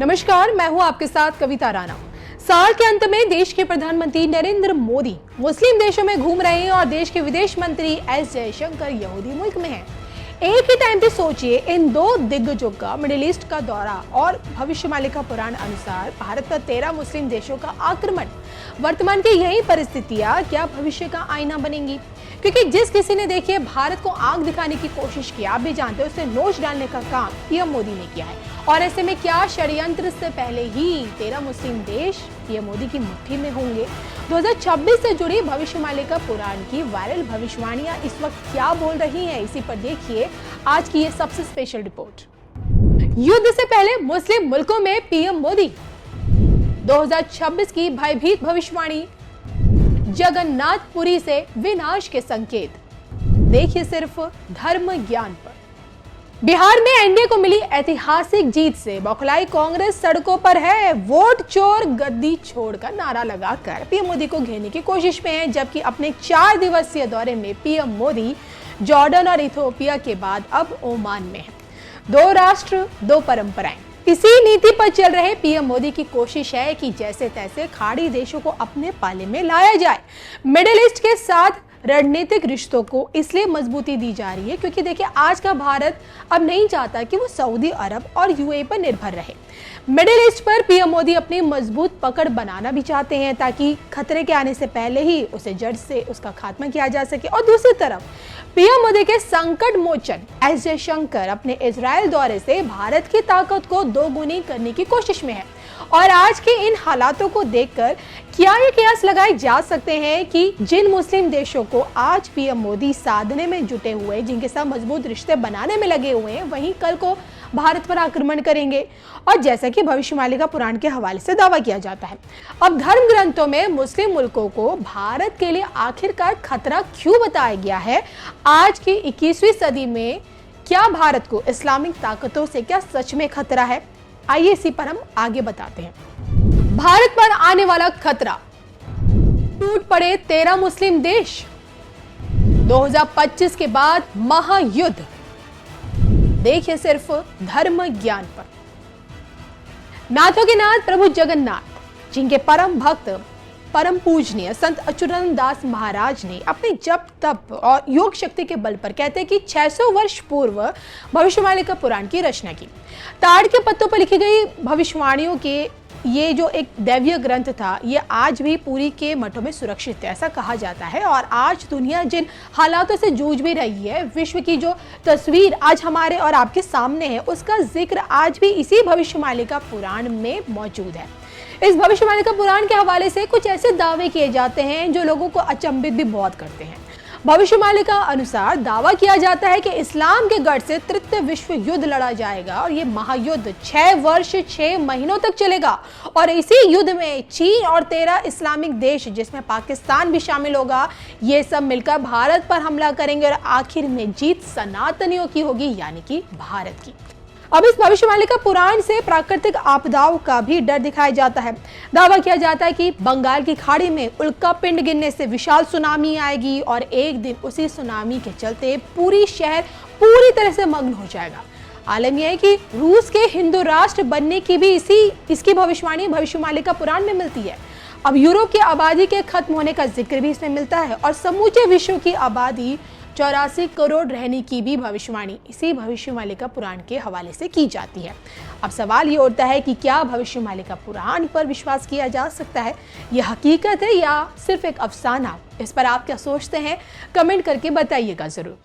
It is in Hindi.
नमस्कार, मैं हूं आपके साथ कविता राणा। साल के अंत में देश के प्रधानमंत्री नरेंद्र मोदी मुस्लिम देशों में घूम रहे हैं और देश के विदेश मंत्री एस जयशंकर यहूदी मुल्क में हैं। एक ही टाइम पे सोचिए, इन दो दिग्गजों का मिडिल ईस्ट का दौरा और भविष्यवाणी का पुराण अनुसार भारत पर 13 मुस्लिम देशों का आक्रमण। वर्तमान की यही परिस्थितियां क्या भविष्य का आईना बनेंगी? क्योंकि जिस किसी ने देखिए भारत को आंख दिखाने की कोशिश की, आप भी जानते हो, उसे नोच डालने का काम पीएम मोदी ने किया है। और ऐसे में क्या षड्यंत्र से पहले ही 13 मुस्लिम देश पीएम मोदी की मुट्ठी में होंगे? 2026 से जुड़ी भविष्यवाणी का पुराण की वायरल भविष्यवाणियां इस वक्त क्या बोल रही हैं, इसी पर देखिए आज की ये सबसे स्पेशल रिपोर्ट। युद्ध से पहले मुस्लिम मुल्कों में पीएम मोदी, 2026 की भयभीत भविष्यवाणी, जगन्नाथपुरी से विनाश के संकेत। देखिए सिर्फ धर्म ज्ञान पर। बिहार में एनडीए को मिली ऐतिहासिक जीत से बौखलाई कांग्रेस सड़कों पर है। वोट चोर गद्दी छोड़कर नारा लगाकर पीएम मोदी को घेरने की कोशिश में है, जबकि अपने 4 दिवसीय दौरे में पीएम मोदी जॉर्डन और इथियोपिया के बाद अब ओमान में है। 2 राष्ट्र 2 परंपराएं, इसी नीति पर चल रहे पीएम मोदी की कोशिश है कि जैसे तैसे खाड़ी देशों को अपने पाले में लाया जाए। मिडिल ईस्ट के साथ रणनीतिक रिश्तों को इसलिए मजबूती दी जा रही है क्योंकि देखिए आज का भारत अब नहीं चाहता कि वो सऊदी अरब और यूएई पर निर्भर रहे। मिडिल ईस्ट पर पीएम मोदी अपनी मजबूत पकड़ बनाना भी चाहते हैं ताकि खतरे के आने से पहले ही उसे जड़ से उसका खात्मा किया जा सके। और दूसरी तरफ पीएम मोदी के संकट मोचन एस जयशंकर अपने इजराइल दौरे से भारत की ताकत को दोगुनी करने की कोशिश में है। और आज के इन हालातों को देखकर क्या ये कयास लगाए जा सकते हैं कि जिन मुस्लिम देशों को आज पीएम मोदी साधने में जुटे हुए, जिनके साथ मजबूत रिश्ते बनाने में लगे हुए हैं, वहीं कल को भारत पर आक्रमण करेंगे। और जैसा कि भविष्यवाणी का पुराण के हवाले से दावा किया जाता है, अब धर्म ग्रंथों में मुस्लिम मुल्कों को भारत के लिए आखिरकार खतरा क्यों बताया गया है? आज की 21वीं सदी में क्या भारत को इस्लामिक ताकतों से क्या सच में खतरा है? आइए इसी पर हम आगे बताते हैं। भारत पर आने वाला खतरा, टूट पड़े 13 मुस्लिम देश, 2025 के बाद महायुद्ध। देखिए सिर्फ धर्म ज्ञान पर। नाथों के नाथ प्रभु जगन्नाथ, जिनके परम भक्त परम पूजनीय संत अच्युतानंद दास महाराज ने अपने जप तप और योग शक्ति के बल पर कहते हैं कि 600 वर्ष पूर्व भविष्यवाणी का पुराण की रचना की। ताड़ के पत्तों पर लिखी गई भविष्यवाणियों के ये जो एक दैवीय ग्रंथ था, ये आज भी पुरी के मठों में सुरक्षित है, ऐसा कहा जाता है। और आज दुनिया जिन हालातों से जूझ भी रही है, विश्व की जो तस्वीर आज हमारे और आपके सामने है, उसका जिक्र आज भी इसी भविष्यवाणी का पुराण में मौजूद है। इस भविष्यवाणी का पुराण के हवाले से कुछ ऐसे दावे किए जाते हैं जो लोगों को अचंभित भी बहुत करते हैं। भविष्यवाणी का अनुसार दावा किया जाता है कि इस्लाम के गढ़ से तृतीय विश्व युद्ध लड़ा जाएगा और ये महायुद्ध 6 वर्ष 6 महीनों तक चलेगा। और इसी युद्ध में चीन और 13 इस्लामिक देश, जिसमें पाकिस्तान भी शामिल होगा, ये सब मिलकर भारत पर हमला करेंगे और आखिर में जीत सनातनियों की होगी, यानी कि भारत की। अब इस भविष्यवाणी का पुराण से प्राकृतिक आपदाओं का भी डर दिखाया जाता है। दावा किया जाता है कि बंगाल की खाड़ी में उल्का पिंड गिरने से विशाल सुनामी आएगी और एक दिन उसी सुनामी के चलते पूरी शहर पूरी तरह से मग्न हो जाएगा। आलम यह है कि रूस के हिंदू राष्ट्र बनने की भी इसकी भविष्यवाणी का पुराण में मिलती है। अब यूरोप की आबादी के खत्म होने का जिक्र भी इसमें मिलता है और समूचे विश्व की आबादी 84 करोड़ रहने की भी भविष्यवाणी इसी भविष्यवाणी का पुराण के हवाले से की जाती है। अब सवाल ये उठता है कि क्या भविष्यवाणी का पुराण पर विश्वास किया जा सकता है? यह हकीकत है या सिर्फ एक अफसाना? इस पर आप क्या सोचते हैं? कमेंट करके बताइएगा जरूर।